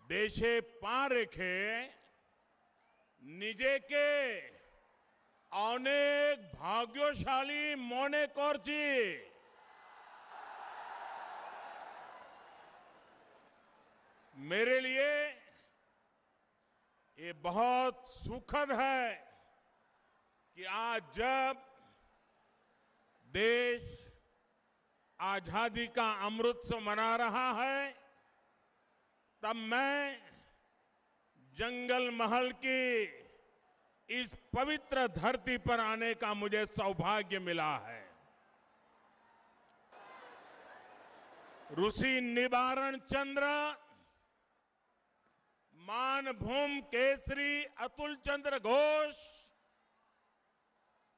দেশে পা রেখে নিজেকে অনেক ভাগ্যশালী মনে করছি। मेरे लिए ये बहुत सुखद है कि आज जब देश आजादी का अमृतोत्सव मना रहा है, तब मैं जंगल महल की इस पवित्र धरती पर आने का मुझे सौभाग्य मिला है। ऋषि निवारण चंद्र, मानभूम केसरी अतुल चंद्र घोष,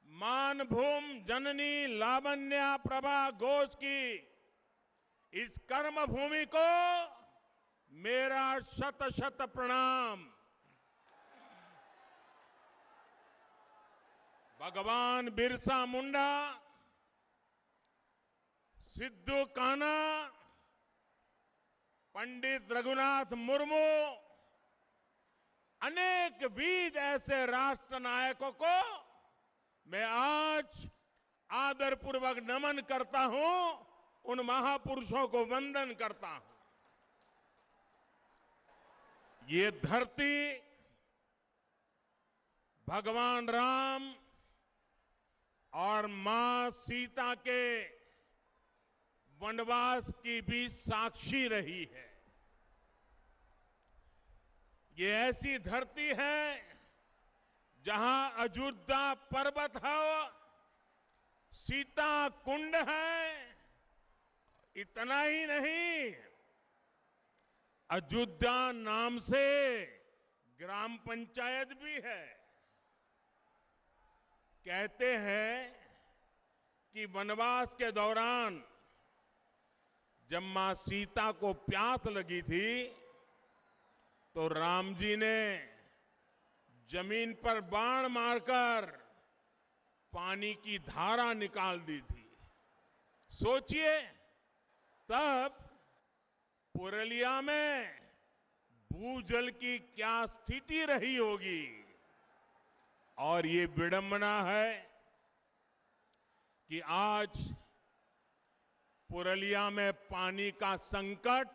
मानभूम जननी लावण्या प्रभा घोष की इस कर्म भूमि को मेरा शत शत प्रणाम। भगवान बिरसा मुंडा, सिद्धू कान्हा, पंडित रघुनाथ मुर्मू, अनेक वीर ऐसे राष्ट्र नायकों को मैं आज आदरपूर्वक नमन करता हूं, उन महापुरुषों को वंदन करता हूं। ये धरती भगवान राम और मां सीता के वनवास की भी साक्षी रही है। ये ऐसी धरती है जहां अयोध्या पर्वत है, सीता कुंड है। इतना ही नहीं, अयोध्या नाम से ग्राम पंचायत भी है। कहते हैं कि वनवास के दौरान जब मां सीता को प्यास लगी थी तो राम जी ने जमीन पर बाण मारकर पानी की धारा निकाल दी थी। सोचिए, तब पुरलिया में भूजल की क्या स्थिति रही होगी। और ये विडंबना है कि आज पुरलिया में पानी का संकट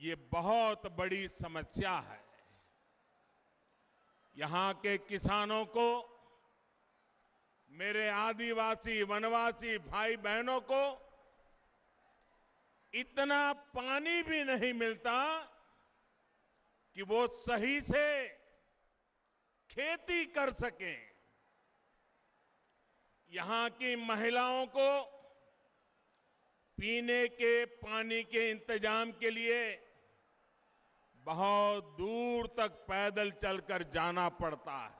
ये बहुत बड़ी समस्या है। यहां के किसानों को, मेरे आदिवासी वनवासी भाई बहनों को इतना पानी भी नहीं मिलता कि वो सही से खेती कर सकें। यहां की महिलाओं को पीने के पानी के इंतजाम के लिए बहुत दूर तक पैदल चलकर जाना पड़ता है।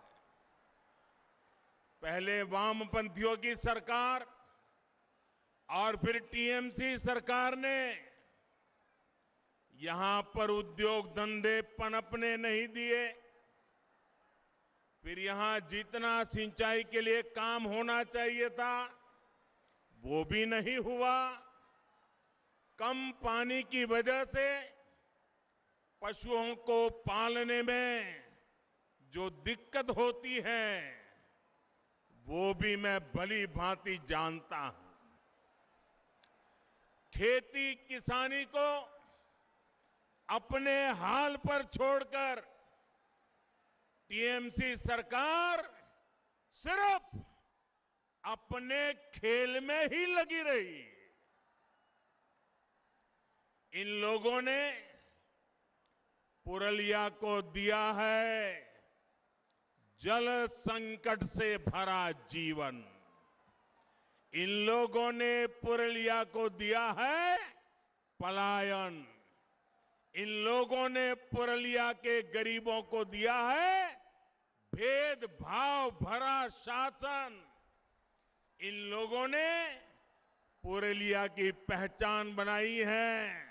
पहले वामपंथियों की सरकार और फिर टीएमसी सरकार ने यहां पर उद्योग धंधे पनपने नहीं दिए। फिर यहां जितना सिंचाई के लिए काम होना चाहिए था वो भी नहीं हुआ। कम पानी की वजह से पशुओं को पालने में जो दिक्कत होती है वो भी मैं भली भांति जानता हूं। खेती किसानी को अपने हाल पर छोड़कर टीएमसी सरकार सिर्फ अपने खेल में ही लगी रही। इन लोगों ने पुरलिया को दिया है जल संकट से भरा जीवन। इन लोगों ने पुरलिया को दिया है पलायन। इन लोगों ने पुरलिया के गरीबों को दिया है भेदभाव भरा शासन। इन लोगों ने पुरलिया की पहचान बनाई है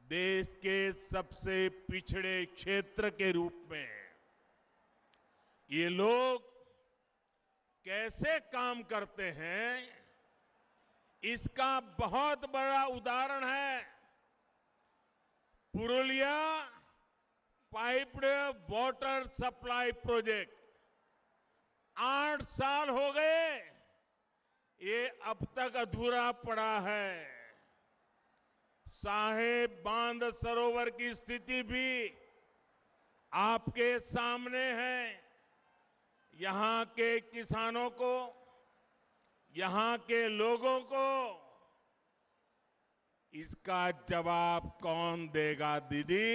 देश के सबसे पिछड़े क्षेत्र के रूप में। ये लोग कैसे काम करते हैं, इसका बहुत बड़ा उदाहरण है Purulia piped water supply project 8 साल हो गए, ये अब तक अधूरा पड़ा है। साहेब बांध सरोवर की स्थिति भी आपके सामने है। यहां के किसानों को, यहां के लोगों को इसका जवाब कौन देगा दीदी?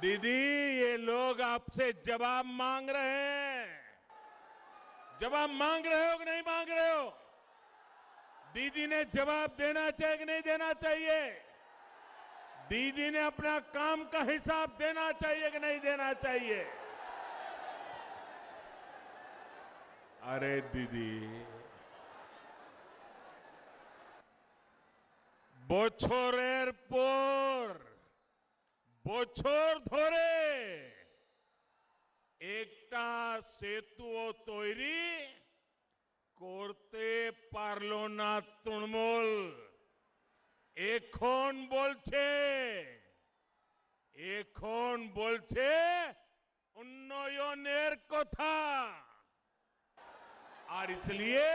दीदी, ये लोग आपसे जवाब मांग रहे हैं। जवाब मांग रहे हो कि नहीं मांग रहे हो? दीदी ने जवाब देना चाहिए कि नहीं देना चाहिए? दीदी ने अपना काम का हिसाब देना चाहिए कि नहीं देना चाहिए? अरे दीदी, बोछोर एयरपोर्ट, बोछोर धोरे एकटा सेतुओ तैरी করতে পারলো না তৃণমূল। এখন বলছে উন্নয়নের কথা। और इसलिए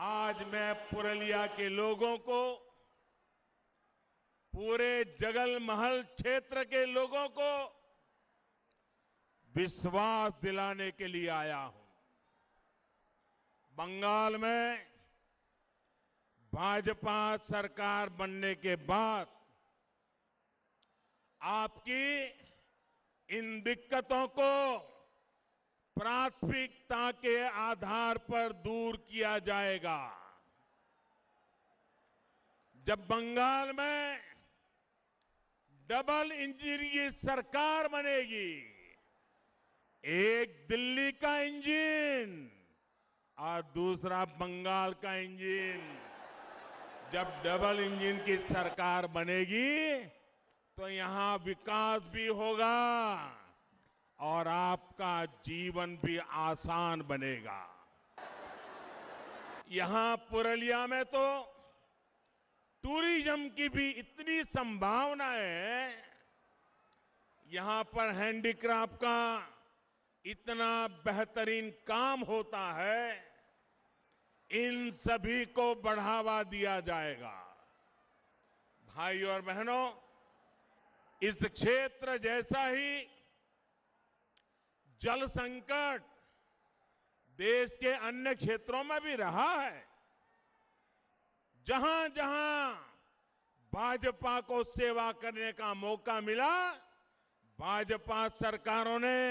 आज मैं पुरलिया के लोगों को, पूरे जगलमहल क्षेत्र के लोगों को विश्वास दिलाने के लिए आया हूं। बंगाल में भाजपा सरकार बनने के बाद आपकी इन दिक्कतों को प्राथमिकता के आधार पर दूर किया जाएगा। जब बंगाल में डबल इंजन की सरकार बनेगी, एक दिल्ली का इंजन और दूसरा बंगाल का इंजन, जब डबल इंजन की सरकार बनेगी तो यहां विकास भी होगा और आपका जीवन भी आसान बनेगा। यहां पुरलिया में तो टूरिज्म की भी इतनी संभावनाएं है। यहां पर हैंडीक्राफ्ट का इतना बेहतरीन काम होता है, इन सभी को बढ़ावा दिया जाएगा। भाइयों और बहनों, इस क्षेत्र जैसा ही जल संकट देश के अन्य क्षेत्रों में भी रहा है। जहां जहां भाजपा को सेवा करने का मौका मिला, भाजपा सरकारों ने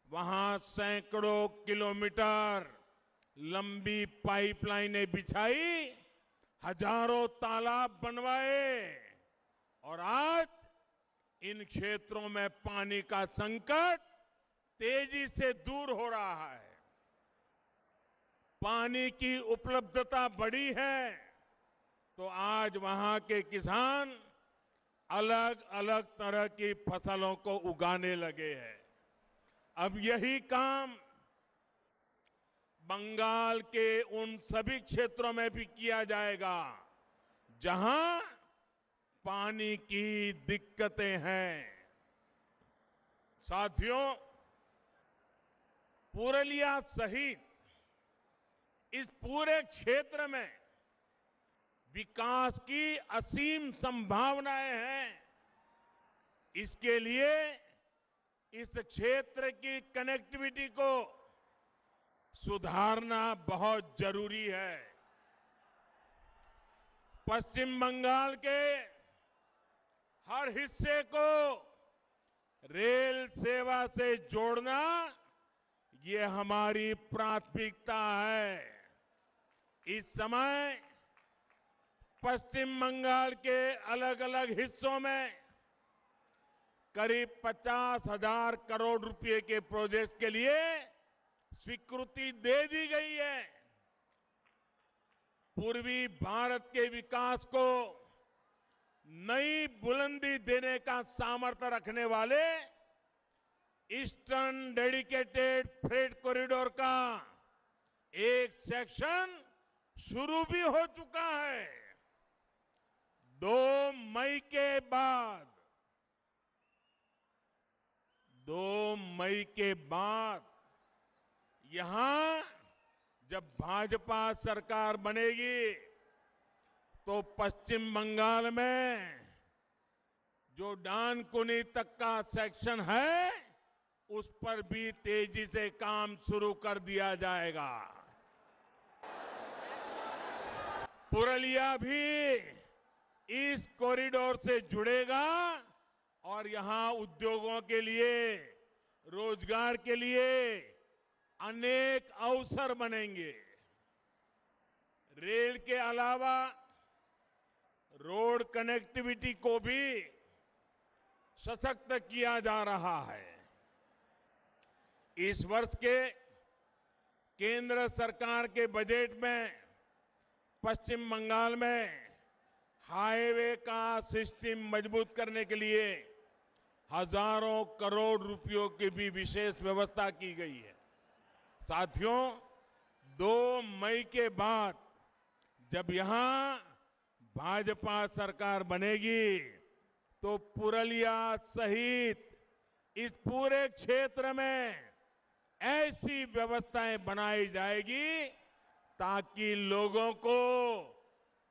वहां सैकड़ों किलोमीटर लंबी पाइपलाइनें बिछाई, हजारों तालाब बनवाए और आज इन क्षेत्रों में पानी का संकट तेजी से दूर हो रहा है। पानी की उपलब्धता बढ़ी है तो आज वहां के किसान अलग अलग तरह की फसलों को उगाने लगे हैं। अब यही काम बंगाल के उन सभी क्षेत्रों में भी किया जाएगा जहां पानी की दिक्कतें हैं। साथियों, पुरलिया सहित इस पूरे क्षेत्र में विकास की असीम संभावनाएं हैं। इसके लिए इस क्षेत्र की कनेक्टिविटी को सुधारना बहुत जरूरी है। पश्चिम बंगाल के हर हिस्से को रेल सेवा से जोड़ना ये हमारी प्राथमिकता है। इस समय पश्चिम बंगाल के अलग अलग हिस्सों में करीब 50,000 करोड़ रुपए के प्रोजेक्ट के लिए स्वीकृति दे दी गई है। पूर्वी भारत के विकास को नई बुलंदी देने का सामर्थ्य रखने वाले ईस्टर्न डेडिकेटेड फ्रेट कॉरिडोर का एक सेक्शन शुरू भी हो चुका है। 2 मई के बाद 2 मई के बाद यहां जब भाजपा सरकार बनेगी तो पश्चिम बंगाल में जो डानकुनी तक का सेक्शन है उस पर भी तेजी से काम शुरू कर दिया जाएगा। पुरलिया भी इस कॉरिडोर से जुड़ेगा और यहां उद्योगों के लिए, रोजगार के लिए अनेक अवसर बनेंगे। रेल के अलावा रोड कनेक्टिविटी को भी सशक्त किया जा रहा है। इस वर्ष के केंद्र सरकार के बजट में पश्चिम बंगाल में हाईवे का सिस्टम मजबूत करने के लिए हजारों करोड़ रुपयों की भी विशेष व्यवस्था की गई है। साथियों, 2 मई के बाद जब यहां भाजपा सरकार बनेगी तो पुरलिया सहित इस पूरे क्षेत्र में ऐसी व्यवस्थाएं बनाई जाएगी ताकि लोगों को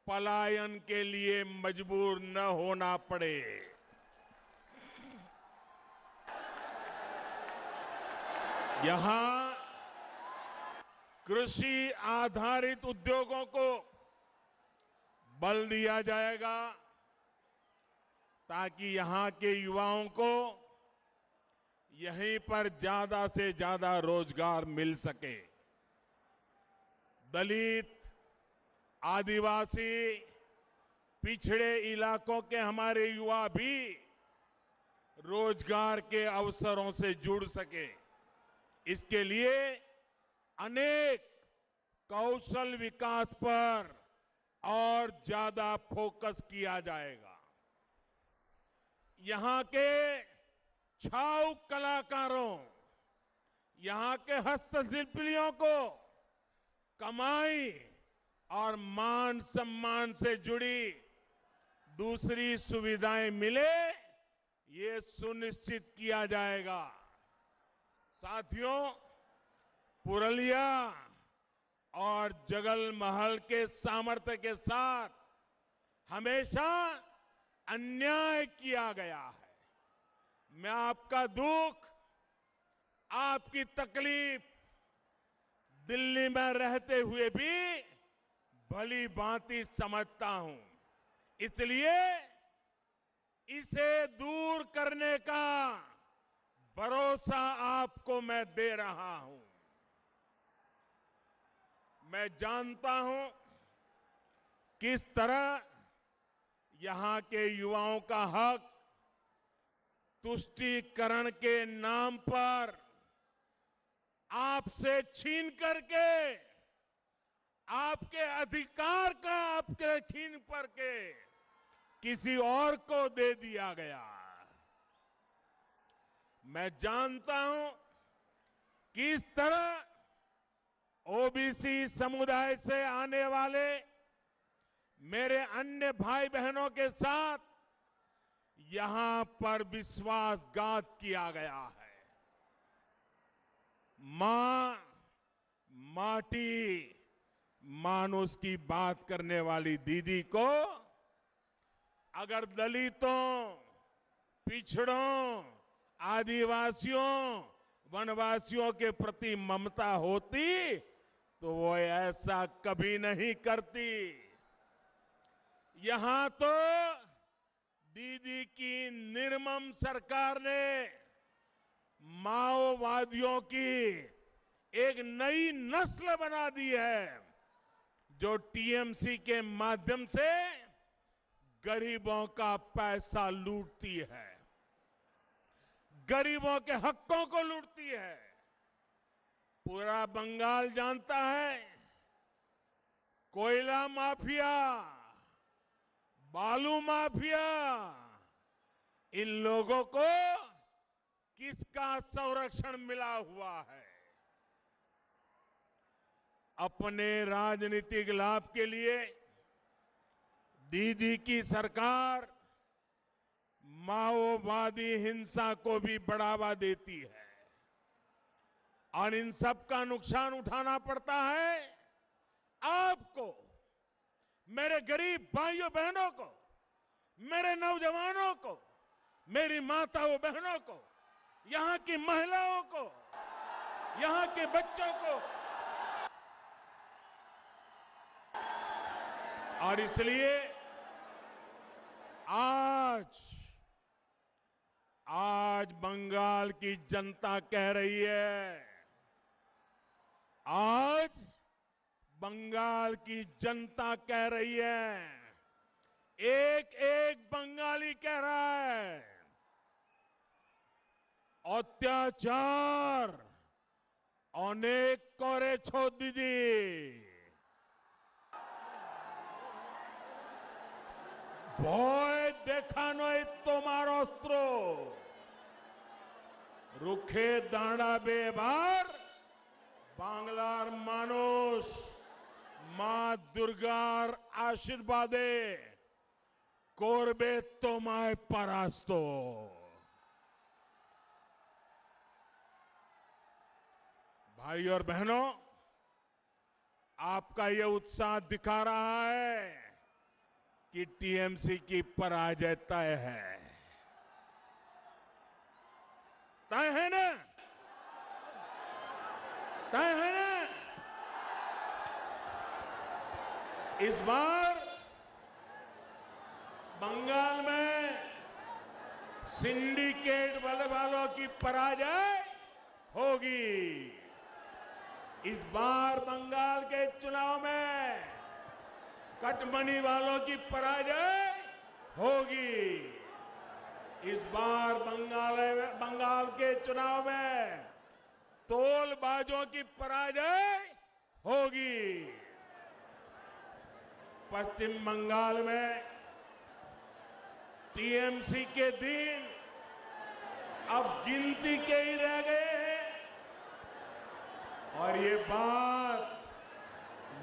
पलायन के लिए मजबूर न होना पड़े। यहां कृषि आधारित उद्योगों को बल दिया जाएगा ताकि यहां के युवाओं को यहीं पर ज्यादा से ज्यादा रोजगार मिल सके। दलित, आदिवासी, पिछड़े इलाकों के हमारे युवा भी रोजगार के अवसरों से जुड़ सके, इसके लिए अनेक कौशल विकास पर और ज्यादा फोकस किया जाएगा। यहां के छाऊ कलाकारों, यहां के हस्तशिल्पियों को कमाई और मान सम्मान से जुड़ी दूसरी सुविधाएं मिले, ये सुनिश्चित किया जाएगा। साथियों, पुरलिया और जगलमहल के सामर्थ्य के साथ हमेशा अन्याय किया गया है। मैं आपका दुख, आपकी तकलीफ दिल्ली में रहते हुए भी भली भांति समझता हूं। इसलिए इसे दूर करने का भरोसा आपको मैं दे रहा हूं। मैं जानता हूं किस तरह यहां के युवाओं का हक तुष्टीकरण के नाम पर आपसे छीन करके, आपके अधिकार का आपके छीन करके किसी और को दे दिया गया। मैं जानता हूं कि इस तरह ओबीसी समुदाय से आने वाले मेरे अन्य भाई बहनों के साथ यहां पर विश्वासघात किया गया है। मां, माटी, मानुष की बात करने वाली दीदी को अगर दलितों, पिछड़ों, आदिवासियों, वनवासियों के प्रति ममता होती तो वो ऐसा कभी नहीं करती। यहां तो दीदी की निर्मम सरकार ने माओवादियों की एक नई नस्ल बना दी है जो टीएमसी के माध्यम से गरीबों का पैसा लूटती है, गरीबों के हकों को लूटती है। पूरा बंगाल जानता है, कोयला माफिया, बालू माफिया, इन लोगों को किसका संरक्षण मिला हुआ है। अपने राजनीतिक लाभ के लिए दीदी की सरकार माओवादी हिंसा को भी बढ़ावा देती है और इन सब का नुकसान उठाना पड़ता है आपको, मेरे गरीब भाइयों बहनों को, मेरे नौजवानों को, मेरी माताओं बहनों को, यहां की महिलाओं को, यहां के बच्चों को। और इसलिए आज बंगाल की जनता कह रही है, आज बंगाल की जनता कह रही है, एक एक बंगाली कह रहा है, अत्याचार अनेक করেছো দিদি, ভয় দেখানোই তোমার অস্ত্র, রুখে দাঁড়াবে এবার বাংলার মানুষ মা দুর্গার আশীর্বাদে করবে তোমায় পরাস্ত। भाई और बहनों, आपका यह उत्साह दिखा रहा है कि टीएमसी की पराजय तय है। तय है ना? तय है ना? इस बार बंगाल में सिंडिकेट वालों की पराजय होगी। इस बार बंगाल के चुनाव में कटमनी वालों की पराजय होगी। इस बार बंगाल के चुनाव में तोलबाजों की पराजय होगी। पश्चिम बंगाल में टीएमसी के दिन अब गिनती के ही रह गए हैं और ये बात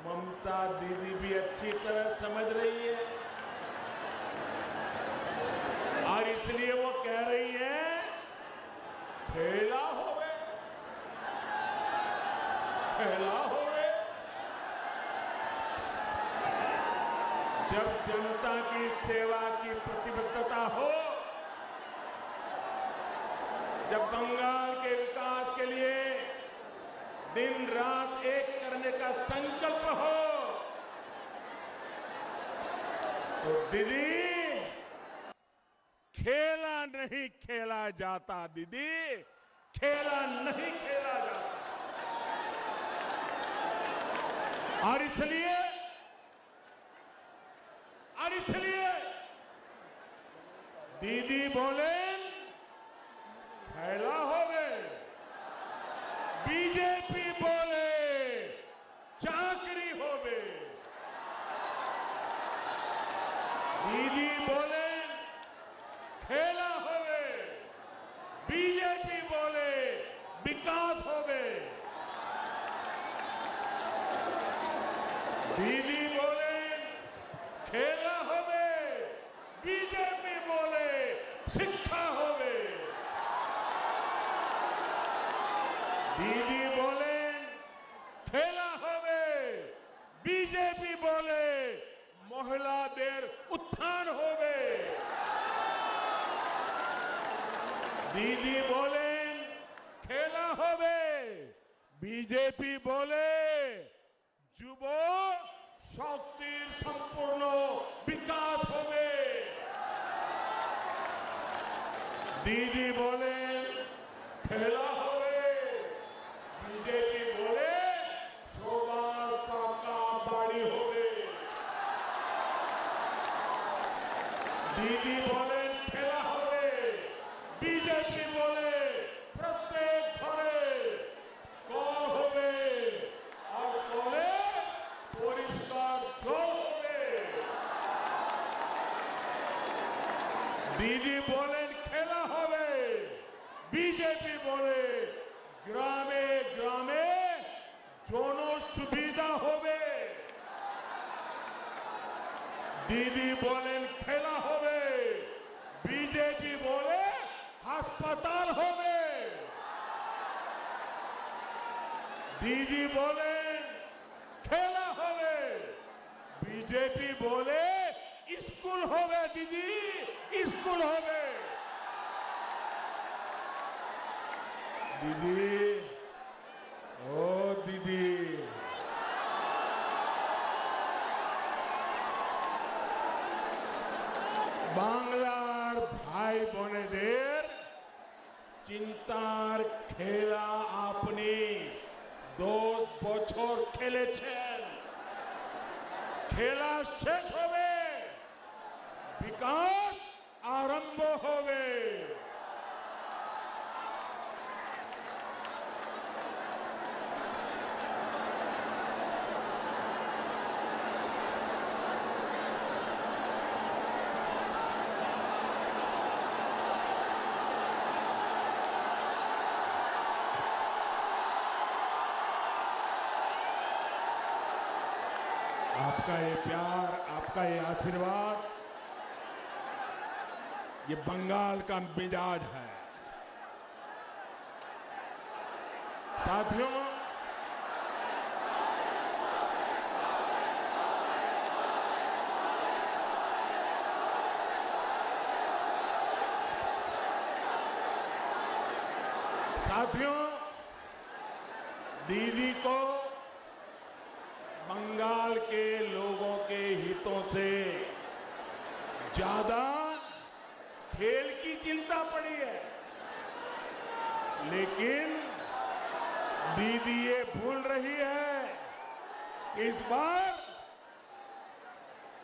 ममता दीदी भी अच्छी तरह समझ रही है और इसलिए वो कह रही है, फेला हो गए, फेला हो गए। जब जनता की सेवा की प्रतिबद्धता हो, जब बंगाल के विकास के लिए दिन रात एक करने का संकल्प हो, तो दीदी खेला नहीं खेला जाता, दीदी खेला नहीं खेला जाता। और इसलिए दीदी बोले, फैला हो गए, बीजेपी बोले चाकरी हो गए, दीदी बोले खेला हो गए, बीजेपी बोले विकास हो गए, दीदी बोले खेला हो गए, बीजेपी बोले शिक्षा हो गए, दीदी बोले खेला हो गए, बीजेपी बोले महिलादेर उत्थान हो गए, दीदी बोले खेला हो गए, बीजेपी बोले যুব শক্তির সম্পূর্ণ বিকাশ হবে, दीदी बोले खेला হবে, बीजेपी बोले সবার পাকা বাড়ি হবে, दीदी बोले खेला হবে, बीजेपी बोले प्रत्येक घरे कल হবে और कले পরিষ্কার জল হবে, दीदी बोले खेला হবে, बीजेपी बोले ग्रामे ग्रामे জন সুবিধা হবে, दीदी बोले खेला होवे, बीजेपी बोले अस्पताल होवे। दीदी बोले खेला होवे, बीजेपी बोले स्कूल होवे। दीदी स्कूल होवे। दीदी ओ दीदी বাংলার ভাই বোনেদের চিন্তার খেলা আপনি 10 বছর খেলেছেন। খেলা শেষ হবে, বিকাশ আরম্ভ হবে। आपका ये प्यार, आपका ये आशीर्वाद, ये बंगाल का मिजाज है। साथियों, दीदी को बंगाल के लोगों के हितों से ज्यादा खेल की चिंता पड़ी है। लेकिन दीदी ये भूल रही है कि इस बार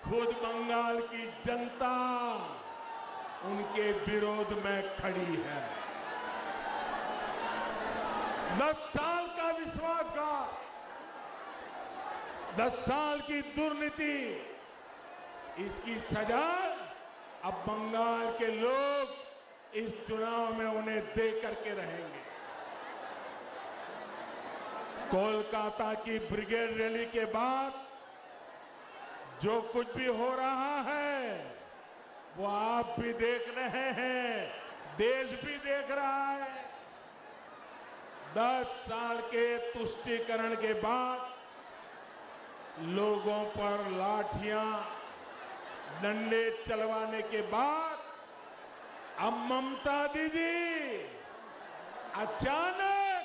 खुद बंगाल की जनता उनके विरोध में खड़ी है। 10 साल का विश्वासघात, 10 साल की दुर्नीति, इसकी सजा अब बंगाल के लोग इस चुनाव में उन्हें दे करके रहेंगे। कोलकाता की ब्रिगेड रैली के बाद जो कुछ भी हो रहा है वो आप भी देख रहे हैं, देश भी देख रहा है। 10 साल के तुष्टीकरण के बाद लोगों पर लाठियां, डंडे चलवाने के बाद अब ममता दीदी अचानक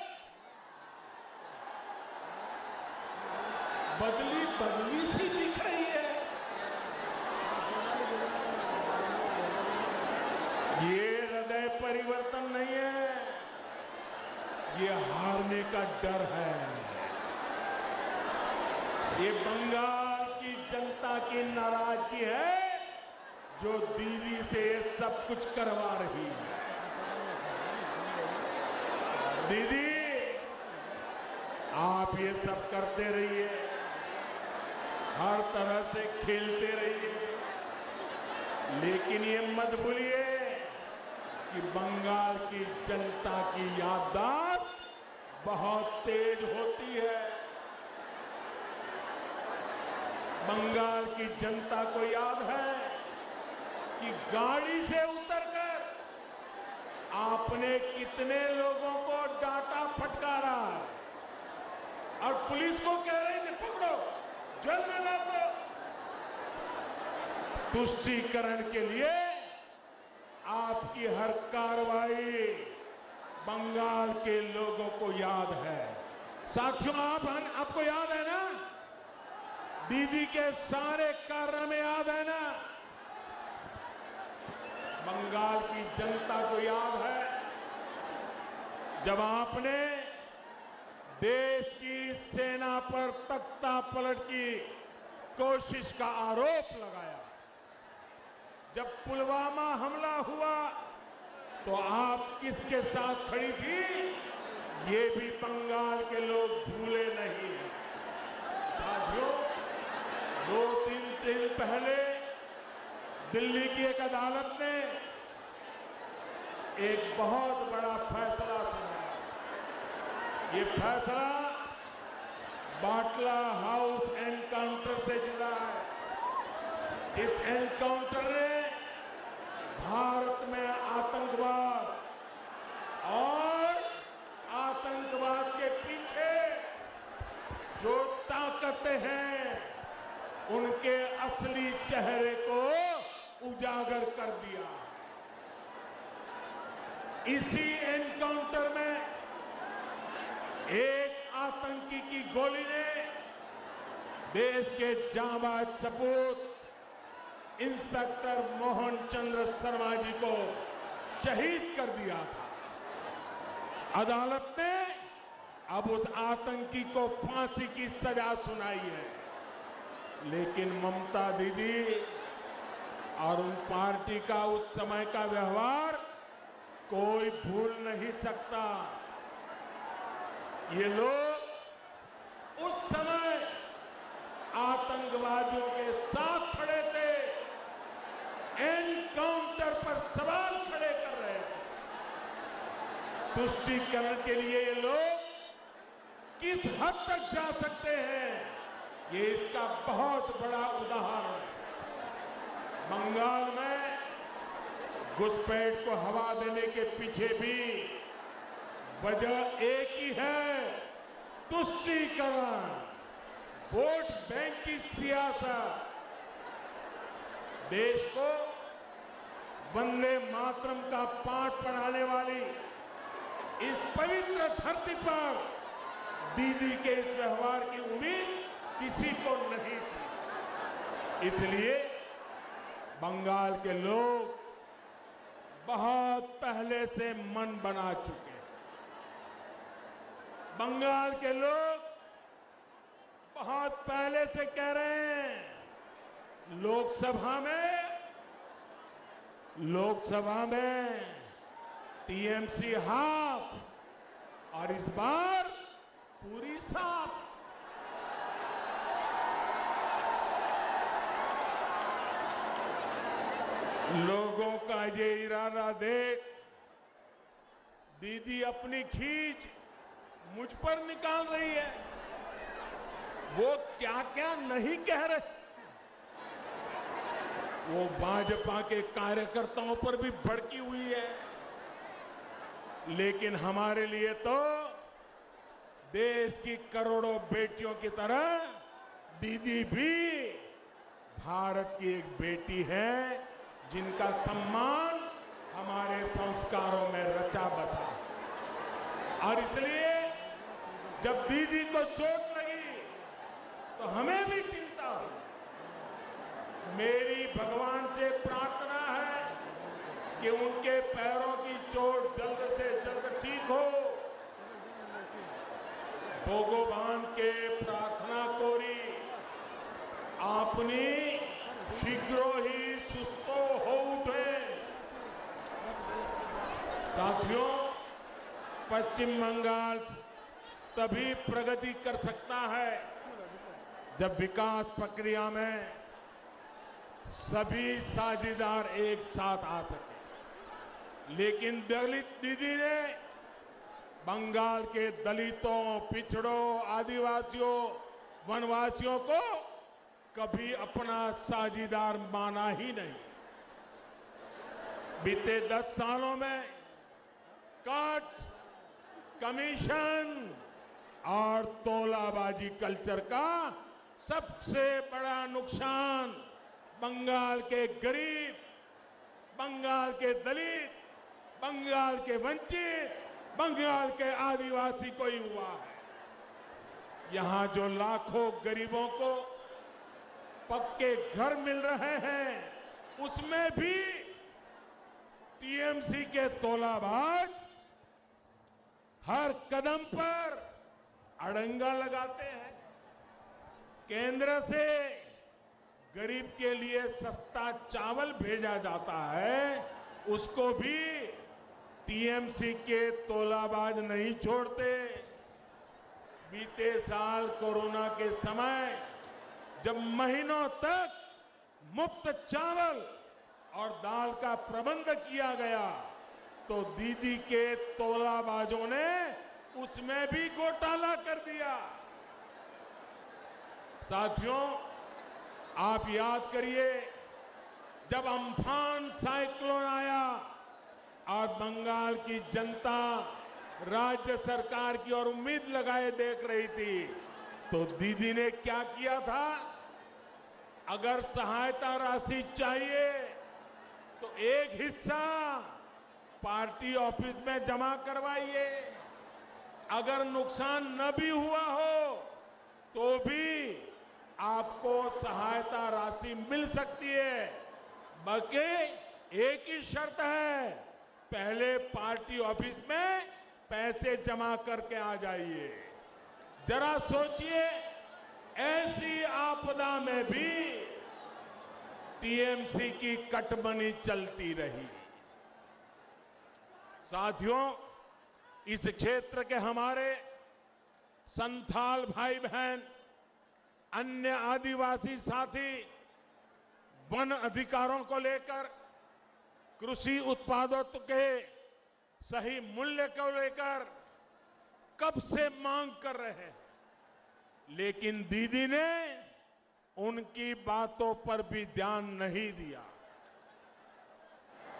बदली सी दिख रही है। ये हृदय परिवर्तन नहीं है, ये हारने का डर है। ये बंगाल की जनता की नाराजगी है जो दीदी से सब कुछ करवा रही है। दीदी आप ये सब करते रहिए, हर तरह से खेलते रहिए, लेकिन ये मत भूलिए कि बंगाल की जनता की याददाश्त बहुत तेज होती है। बंगाल की जनता को याद है कि गाड़ी से उतरकर आपने कितने लोगों को डांटा फटकारा और पुलिस को कह रहे थे पकड़ो, जेल में डाल दो। तुष्टीकरण के लिए आपकी हर कार्रवाई बंगाल के लोगों को याद है। साथियों, आपको याद है ना, दीदी के सारे कारनामे याद है ना, बंगाल की जनता को याद है जब आपने देश की सेना पर तख्ता पलट की कोशिश का आरोप लगाया। जब पुलवामा हमला हुआ तो आप किसके साथ खड़ी थी, ये भी बंगाल के लोग भूले नहीं हैं। साथियों, 2-3 दिन पहले दिल्ली की एक अदालत ने एक बहुत बड़ा फैसला सुनाया। ये फैसला बाटला हाउस एनकाउंटर से जुड़ा है। इस एनकाउंटर ने भारत में आतंकवाद और आतंकवाद के पीछे जो ताकतें हैं उनके असली चेहरे को उजागर कर दिया। इसी एनकाउंटर में एक आतंकी की गोली ने देश के जांबाज सपूत इंस्पेक्टर मोहन चंद्र शर्मा जी को शहीद कर दिया था। अदालत ने अब उस आतंकी को फांसी की सजा सुनाई है, लेकिन ममता दीदी और उन पार्टी का उस समय का व्यवहार कोई भूल नहीं सकता। ये लोग उस समय आतंकवादियों के साथ खड़े थे, एनकाउंटर पर सवाल खड़े कर रहे थे। तुष्टीकरण के लिए ये लोग किस हद तक जा सकते हैं, ये इसका बहुत बड़ा उदाहरण है। बंगाल में घुसपैठ को हवा देने के पीछे भी वजह एक ही है, तुष्टीकरण, वोट बैंक की सियासत। देश को वंदे मातरम का पाठ पढ़ाने वाली इस पवित्र धरती पर दीदी के इस व्यवहार की उम्मीद किसी को नहीं थी। इसलिए बंगाल के लोग बहुत पहले से मन बना चुके हैं। बंगाल के लोग बहुत पहले से कह रहे हैं, लोकसभा में टीएमसी हाफ और इस बार पूरी साफ। लोगों का ये इरादा देख दीदी अपनी खींच मुझ पर निकाल रही है। वो क्या क्या नहीं कह रहे, वो भाजपा के कार्यकर्ताओं पर भी भड़की हुई है। लेकिन हमारे लिए तो देश की करोड़ों बेटियों की तरह दीदी भी भारत की एक बेटी है, जिनका सम्मान हमारे संस्कारों में रचा बसा। और इसलिए जब दीदी को चोट लगी तो हमें भी चिंता हुई। मेरी भगवान से प्रार्थना है कि उनके पैरों की चोट जल्द से जल्द ठीक हो। भगवान के प्रार्थना कोरी आपनी शीघ्र ही सुस्थ हो उठे। साथियों, पश्चिम बंगाल तभी प्रगति कर सकता है जब विकास प्रक्रिया में सभी साझेदार एक साथ आ सके। लेकिन दलित दीदी ने बंगाल के दलितों, पिछड़ों, आदिवासियों, वनवासियों को कभी अपना साझेदार माना ही नहीं। बीते 10 सालों में कट, कमीशन और तोलाबाजी कल्चर का सबसे बड़ा नुकसान बंगाल के गरीब, बंगाल के दलित, बंगाल के वंचित, बंगाल के आदिवासी को ही हुआ है। यहां जो लाखों गरीबों को पक्के घर मिल रहे हैं, उसमें भी टीएमसी के तोलाबाज हर कदम पर अड़ंगा लगाते हैं। केंद्र से गरीब के लिए सस्ता चावल भेजा जाता है, उसको भी टीएमसी के तोलाबाज नहीं छोड़ते। बीते साल कोरोना के समय जब महीनों तक मुफ्त चावल और दाल का प्रबंध किया गया, तो दीदी के तोलाबाजों ने उसमें भी घोटाला कर दिया। साथियों, आप याद करिए, जब अम्फान साइक्लोन आया और बंगाल की जनता राज्य सरकार की ओर उम्मीद लगाए देख रही थी, तो दीदी ने क्या किया था? अगर सहायता राशि चाहिए तो एक हिस्सा पार्टी ऑफिस में जमा करवाइए, अगर नुकसान न भी हुआ हो तो भी आपको सहायता राशि मिल सकती है। बल्कि एक ही शर्त है, पहले पार्टी ऑफिस में पैसे जमा करके आ जाइए। जरा सोचिए, ऐसी आपदा में भी टीएमसी की कटमनी चलती रही। साथियों, इस क्षेत्र के हमारे संथाल भाई बहन, अन्य आदिवासी साथी वन अधिकारों को लेकर, कृषि उत्पादों के सही मूल्य को लेकर कब से मांग कर रहे हैं, लेकिन दीदी ने उनकी बातों पर भी ध्यान नहीं दिया।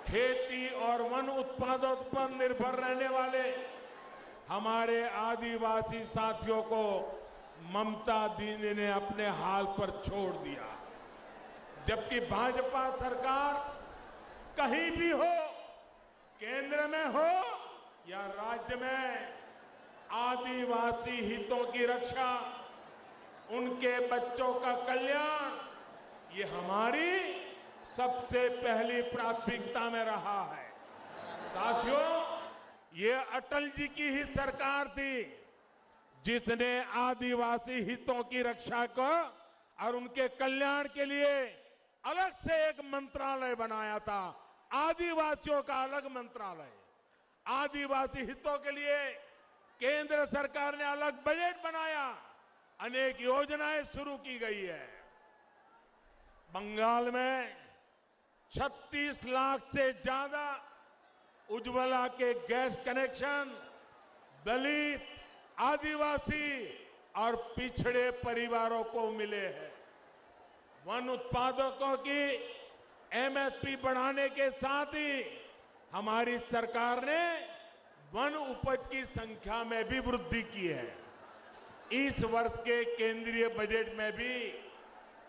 खेती और वन उत्पादों पर निर्भर रहने वाले हमारे आदिवासी साथियों को ममता दीदी ने अपने हाल पर छोड़ दिया। जबकि भाजपा सरकार कहीं भी हो, केंद्र में हो या राज्य में, आदिवासी हितों की रक्षा, उनके बच्चों का कल्याण, ये हमारी सबसे पहली प्राथमिकता में रहा है। साथियों, ये अटल जी की ही सरकार थी जिसने आदिवासी हितों की रक्षा को और उनके कल्याण के लिए अलग से एक मंत्रालय बनाया था, आदिवासियों का अलग मंत्रालय। आदिवासी हितों के लिए केंद्र सरकार ने अलग बजट बनाया, अनेक योजनाएं शुरू की गई है। बंगाल में 36 लाख से ज्यादा उज्ज्वला के गैस कनेक्शन दलित, आदिवासी और पिछड़े परिवारों को मिले हैं। वन उत्पादकों की एमएसपी बढ़ाने के साथ ही हमारी सरकार ने वन उपज की संख्या में भी वृद्धि की है। इस वर्ष के केंद्रीय बजट में भी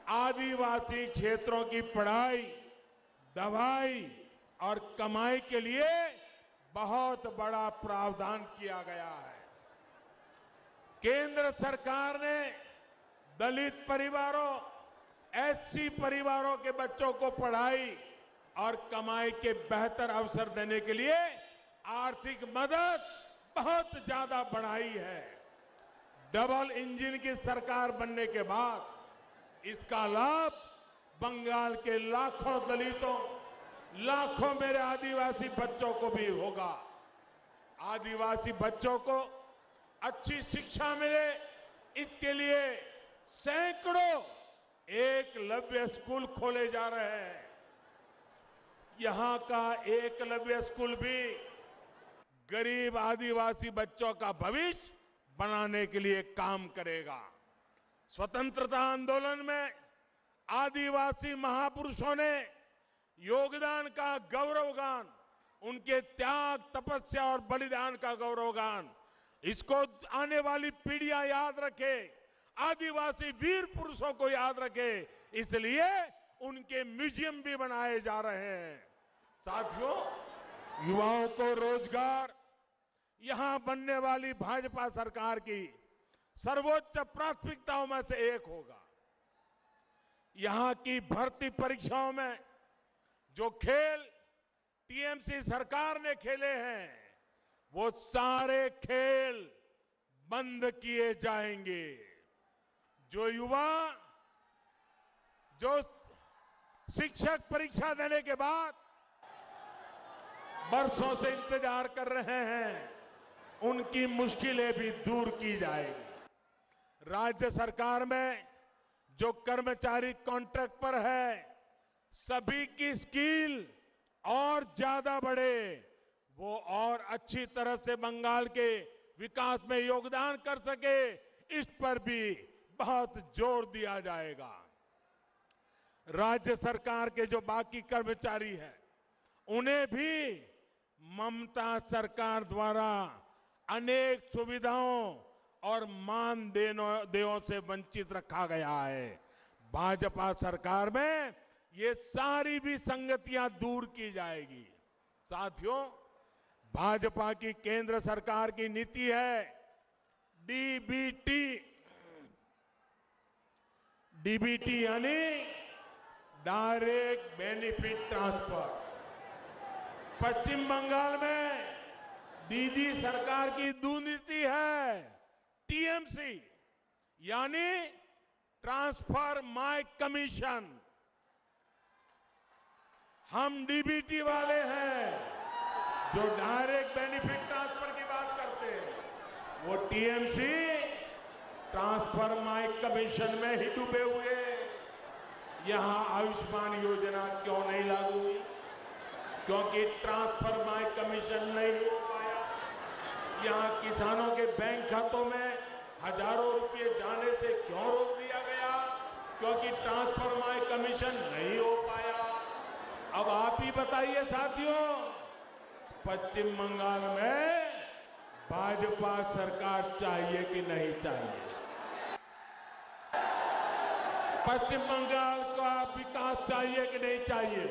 आदिवासी क्षेत्रों की पढ़ाई, दवाई और कमाई के लिए बहुत बड़ा प्रावधान किया गया है। केंद्र सरकार ने दलित परिवारों, एससी परिवारों के बच्चों को पढ़ाई और कमाई के बेहतर अवसर देने के लिए आर्थिक मदद बहुत ज्यादा बढ़ाई है। डबल इंजन की सरकार बनने के बाद इसका लाभ बंगाल के लाखों दलितों, लाखों मेरे आदिवासी बच्चों को भी होगा। आदिवासी बच्चों को अच्छी शिक्षा मिले, इसके लिए सैकड़ों एकलव्य स्कूल खोले जा रहे हैं। यहां का एकलव्य स्कूल भी गरीब आदिवासी बच्चों का भविष्य बनाने के लिए काम करेगा। स्वतंत्रता आंदोलन में आदिवासी महापुरुषों ने योगदान का गौरवगान, उनके त्याग, तपस्या और बलिदान का गौरवगान, इसको आने वाली पीढ़ियां याद रखे, आदिवासी वीर पुरुषों को याद रखे, इसलिए उनके म्यूजियम भी बनाए जा रहे हैं। साथियों, युवाओं को रोजगार यहां बनने वाली भाजपा सरकार की सर्वोच्च प्राथमिकताओं में से एक होगा। यहां की भर्ती परीक्षाओं में जो खेल टीएमसी सरकार ने खेले हैं, वो सारे खेल बंद किए जाएंगे। जो युवा, जो शिक्षक परीक्षा देने के बाद बरसों से इंतजार कर रहे हैं, उनकी मुश्किलें भी दूर की जाएगी। राज्य सरकार में जो कर्मचारी कॉन्ट्रैक्ट पर है, सभी की स्किल और ज्यादा बढ़े, वो और अच्छी तरह से बंगाल के विकास में योगदान कर सके, इस पर भी बहुत जोर दिया जाएगा। राज्य सरकार के जो बाकी कर्मचारी हैं, उन्हें भी ममता सरकार द्वारा अनेक सुविधाओं और मानदेयों से वंचित रखा गया है। भाजपा सरकार में ये सारी विसंगतियां दूर की जाएगी। साथियों, भाजपा की केंद्र सरकार की नीति है डीबीटी यानी डायरेक्ट बेनिफिट ट्रांसफर। पश्चिम बंगाल में दीदी सरकार की दुनीति है टीएमसी यानी ट्रांसफर माय कमीशन। हम डीबीटी वाले हैं जो डायरेक्ट बेनिफिट ट्रांसफर की बात करते हैं, वो टीएमसी ट्रांसफर माय कमीशन में ही डूबे हुए। यहां आयुष्मान योजना क्यों नहीं लागू हुई? क्योंकि ट्रांसफर माय कमीशन नहीं हो पाया। यहां किसानों के बैंक खातों में हजारों रुपए जाने से क्यों रोक दिया गया? क्योंकि ट्रांसफर माय कमीशन नहीं हो पाया। अब आप ही बताइए साथियों, पश्चिम बंगाल में भाजपा सरकार चाहिए कि नहीं चाहिए? पश्चिम बंगाल का विकास चाहिए कि नहीं चाहिए?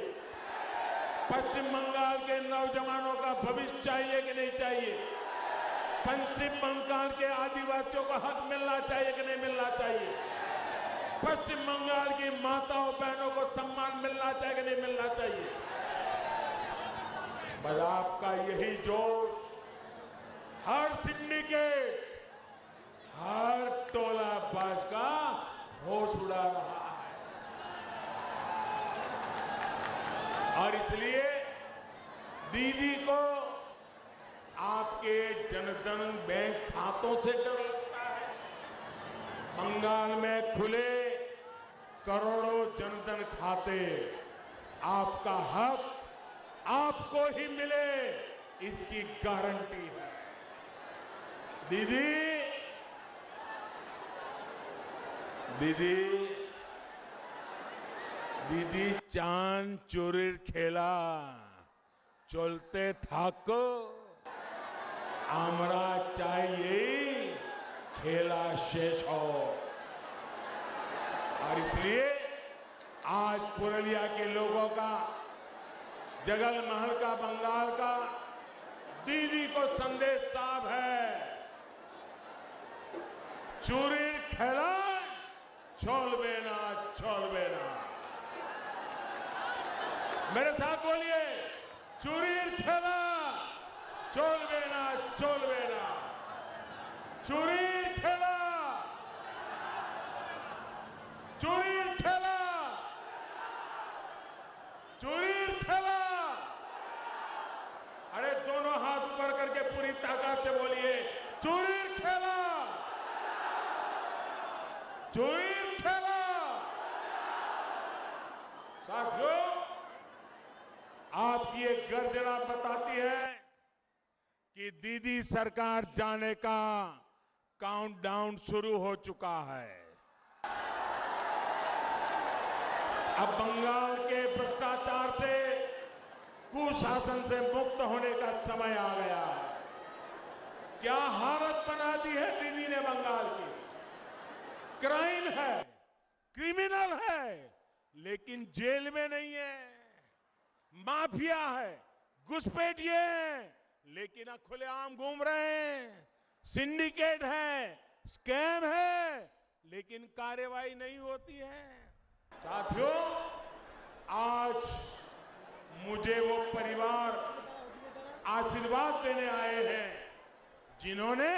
पश्चिम बंगाल के नौजवानों का भविष्य चाहिए कि नहीं चाहिए? पश्चिम बंगाल के आदिवासियों को हक मिलना चाहिए कि नहीं मिलना चाहिए? पश्चिम बंगाल की माताओं बहनों को सम्मान मिलना चाहिए कि नहीं मिलना चाहिए? बस आपका यही जोश हर सिंडिकेट, हर टोला बाज का होश उड़ा रहा है। और इसलिए दीदी को आपके जनधन बैंक खातों से डर लगता है। बंगाल में खुले करोड़ों जनधन खाते, आपका हक आपको ही मिले इसकी गारंटी है। दीदी चांद चोरीर खेला चलते थाको, आमरा चाहिए खेला शेष हो। और इसलिए आज पुरुलिया के लोगों का, जगल महल का, बंगाल का दीदी को संदेश साफ है, चूरीर खेला छोलबे ना, छोलबे ना। मेरे साथ बोलिए, चूरीर खेला छोलबे ना, छोलबे ना। चूरीर खेला, चूरीर खेला, चूरीर खेला। अरे दोनों हाथ ऊपर करके पूरी ताकत से बोलिए, चूरीर खेला, चूरीर खेला। साथियों, आपकी एक गर्जना बताती है कि दीदी सरकार जाने का काउंटडाउन शुरू हो चुका है। अब बंगाल के भ्रष्टाचार से, कुशासन से मुक्त होने का समय आ गया है। क्या हालत बना दी है दीदी ने बंगाल की। क्राइम है, क्रिमिनल है, लेकिन जेल में नहीं है। माफिया है, घुसपैठिए हैं, लेकिन खुलेआम घूम रहे हैं। सिंडिकेट है, स्कैम है, लेकिन कार्रवाई नहीं होती है। साथियों, आज मुझे वो परिवार आशीर्वाद देने आए हैं जिन्होंने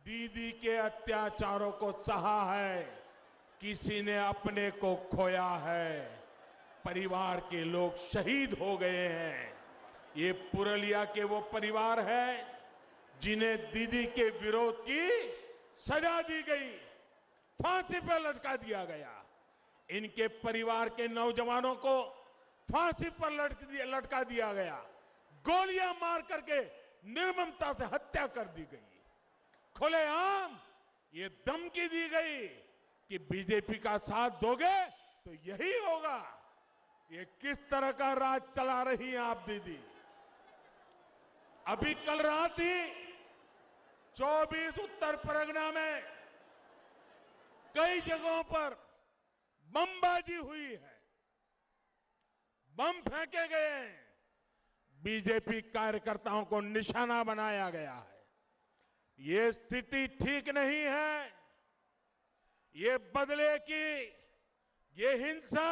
दीदी के अत्याचारों को सहा है। किसी ने अपने को खोया है, परिवार के लोग शहीद हो गए हैं। ये पुरुलिया के वो परिवार है जिन्हें दीदी के विरोध की सजा दी गई, फांसी पर लटका दिया गया। इनके परिवार के नौजवानों को फांसी पर लटका दिया गया, गोलियां मार करके निर्ममता से हत्या कर दी गई। खुलेआम ये धमकी दी गई कि बीजेपी का साथ दोगे तो यही होगा। ये किस तरह का राज चला रही हैं आप दीदी। अभी कल रात ही 24 उत्तर परगना में कई जगहों पर बमबाजी हुई है, बम फेंके गए हैं, बीजेपी कार्यकर्ताओं को निशाना बनाया गया है। ये स्थिति ठीक नहीं है। ये बदले की, ये हिंसा,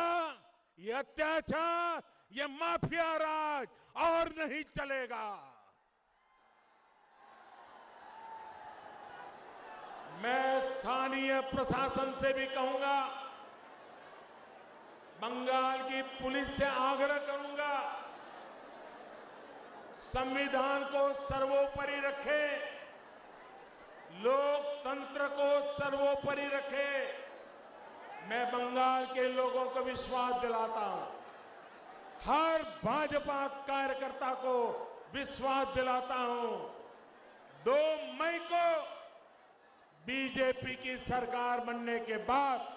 ये अत्याचार, ये माफिया राज और नहीं चलेगा। मैं स्थानीय प्रशासन से भी कहूंगा, बंगाल की पुलिस से आग्रह करूंगा, संविधान को सर्वोपरि रखे, लोकतंत्र को सर्वोपरि रखे। मैं बंगाल के लोगों को विश्वास दिलाता हूं, हर भाजपा कार्यकर्ता को विश्वास दिलाता हूं, 2 मई को बीजेपी की सरकार बनने के बाद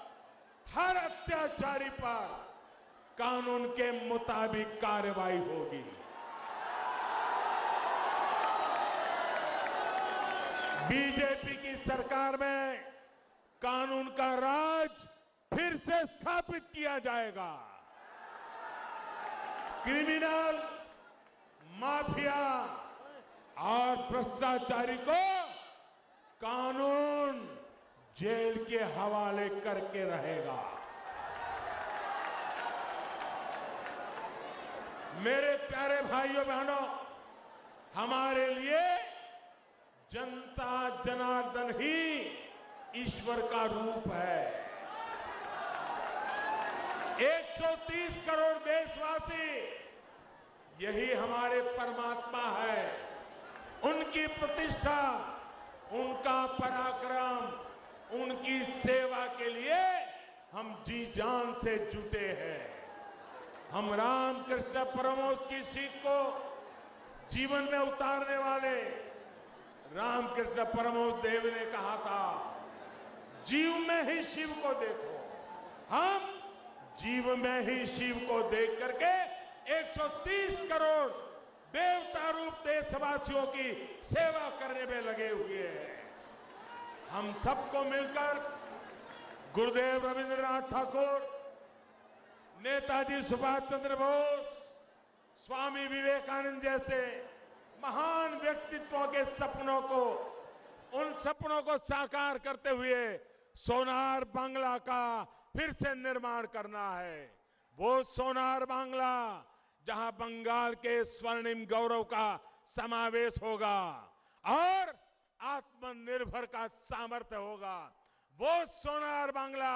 हर अत्याचारी पर कानून के मुताबिक कार्रवाई होगी। बीजेपी की सरकार में कानून का राज फिर से स्थापित किया जाएगा। क्रिमिनल, माफिया और भ्रष्टाचारी को कानून जेल के हवाले करके रहेगा। मेरे प्यारे भाइयों बहनों, हमारे लिए जनता जनार्दन ही ईश्वर का रूप है। 130 करोड़ देशवासी, यही हमारे परमात्मा है। उनकी प्रतिष्ठा, उनका पराक्रम, उनकी सेवा के लिए हम जी जान से जुटे हैं। हम रामकृष्ण परमहंस की सीख को जीवन में उतारने वाले रामकृष्ण परमहंस देव ने कहा था, जीव में ही शिव को देखो। हम जीव में ही शिव को देख करके 130 करोड़ देवता रूप देशवासियों की सेवा करने में लगे हुए हैं। हम सबको मिलकर गुरुदेव रविंद्रनाथ ठाकुर, नेताजी सुभाष चंद्र बोस, स्वामी विवेकानंद जैसे महान व्यक्तित्वों के सपनों को, उन सपनों को साकार करते हुए सोनार बांग्ला का फिर से निर्माण करना है। वो सोनार बांग्ला जहां बंगाल के स्वर्णिम गौरव का समावेश होगा और आत्मनिर्भर का सामर्थ्य होगा। वो सोनार बांग्ला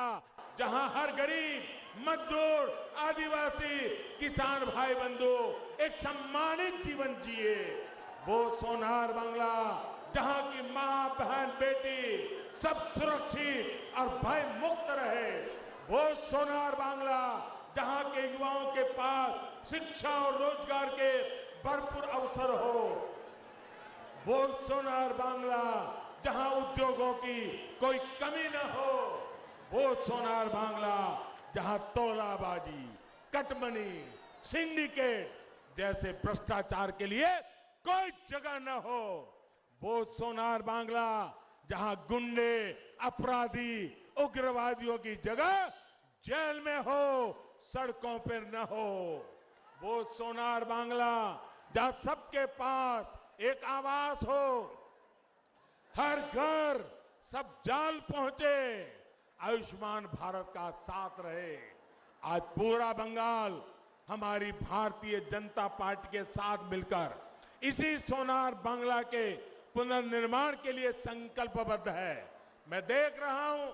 जहां हर गरीब, मजदूर, आदिवासी, किसान भाई बंधु एक सम्मानित जीवन जिए। वो सोनार बांग्ला जहां की मां, बहन, बेटी सब सुरक्षित और भय मुक्त रहे। वो सोनार बांग्ला जहां के युवाओं के पास शिक्षा और रोजगार के भरपूर अवसर हो। वो सोनार बांग्ला जहां उद्योगों की कोई कमी न हो। वो सोनार बांग्ला जहां तोलाबाजी, कटमनी, सिंडिकेट जैसे भ्रष्टाचार के लिए कोई जगह न हो। वो सोनार बांग्ला जहां गुंडे, अपराधी, उग्रवादियों की जगह जेल में हो, सड़कों पर न हो। वो सोनार बांग्ला जहां सबके पास एक आवास हो, हर घर सब जाल पहुंचे, आयुष्मान भारत का साथ रहे। आज पूरा बंगाल हमारी भारतीय जनता पार्टी के साथ मिलकर इसी सोनार बांग्ला के पुनर्निर्माण के लिए संकल्पबद्ध है। मैं देख रहा हूं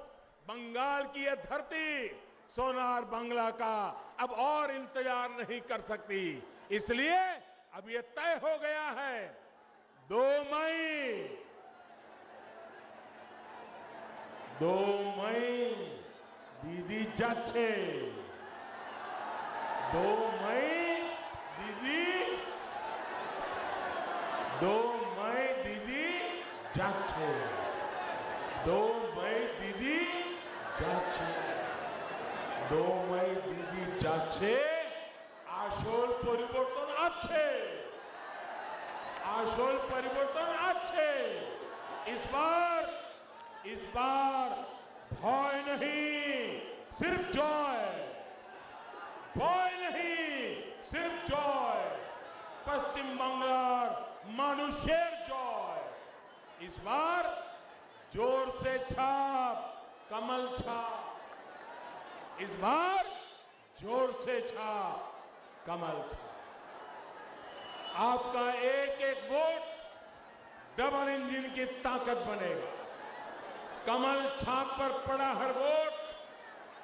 बंगाल की यह धरती सोनार बांग्ला का अब और इंतजार नहीं कर सकती। इसलिए अब यह तय हो गया है 2 मई दीदी जाच्छे। 2 मई दीदी, 2 मई दीदी जाच्छे। 2 मई दीदी जाच्छे। 2 मई যাচ্ছে আসল পরিবর্তন আছে, আসল পরিবর্তন আছে। इस बार भय नहीं सिर्फ जय, भय नहीं सिर्फ जय। पश्चिम बांग्लार मानुषेर जय। इस बार जोर से छाप कमल छाप, इस बार जोर से छाप कमल छाप। आपका एक एक वोट डबल इंजन की ताकत बनेगा। कमल छाप पर पड़ा हर वोट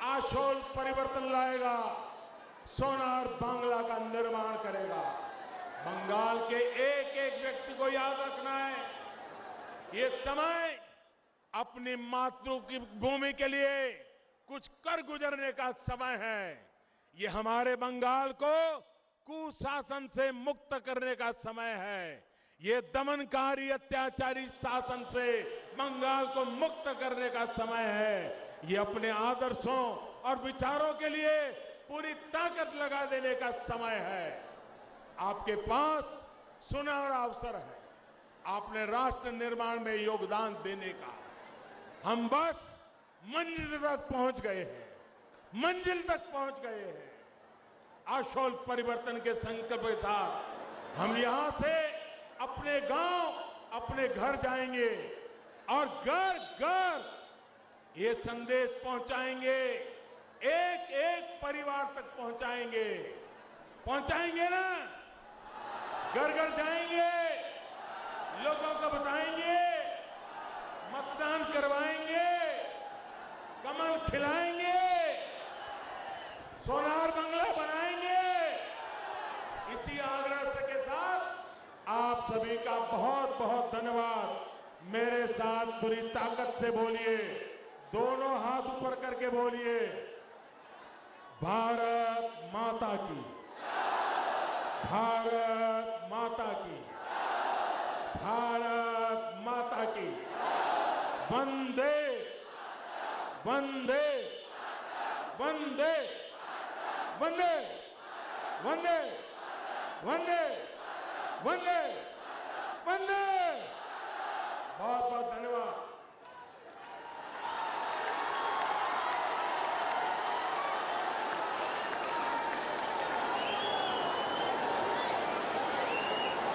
आशोल परिवर्तन लाएगा, सोनार बांग्ला का निर्माण करेगा। बंगाल के एक एक व्यक्ति को याद रखना है, ये समय अपनी मातृभूमि के लिए कुछ कर गुजरने का समय है। ये हमारे बंगाल को कुशासन से मुक्त करने का समय है। ये दमनकारी अत्याचारी शासन से बंगाल को मुक्त करने का समय है। ये अपने आदर्शों और विचारों के लिए पूरी ताकत लगा देने का समय है। आपके पास सुनहरा अवसर है, आपने राष्ट्र निर्माण में योगदान देने का। हम बस मंजिल तक पहुंच गए हैं, मंजिल तक पहुंच गए हैं। आशोल परिवर्तन के संकल्प के साथ हम यहां से अपने गांव, अपने घर जाएंगे और घर घर ये संदेश पहुंचाएंगे, एक एक परिवार तक पहुंचाएंगे। पहुंचाएंगे ना? घर घर जाएंगे, लोगों को बताएंगे, मतदान करवाएंगे, कमल खिलाएंगे, सोनार बांग्ला बनाएंगे। इसी आग्रह के साथ आप सभी का बहुत बहुत धन्यवाद। मेरे साथ पूरी ताकत से बोलिए, दोनों हाथ ऊपर करके बोलिए, भारत माता की, भारत माता की, भारत माता की। वंदे वंदे वंदे वंदे वंदे वंदे वंदे वंदे।